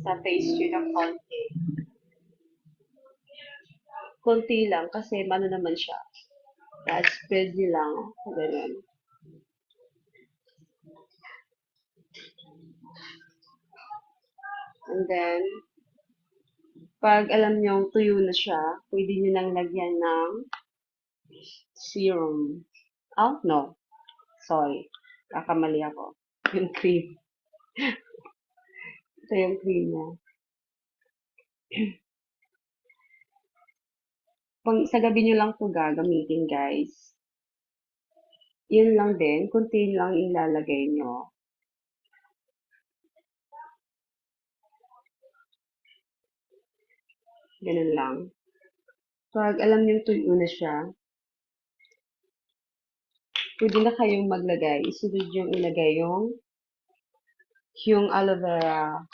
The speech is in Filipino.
sa face nyo ng konti. Konti lang kasi ano naman siya. Tapos spread nyo lang. Ganun. And then, pag alam nyo tuyo na siya, pwede nyo nang lagyan ng serum. Oh, no. Sorry. Kakamali ako. Yung cream. Ito yung cream niya. Pag sa gabi nyo lang ito gagamitin, guys. Yun lang din. Kunti lang ilalagay nyo. Ganun lang. Pag alam nyo tuyo na siya, pwede na kayong maglagay. Isunod yung ilagay yung aloe vera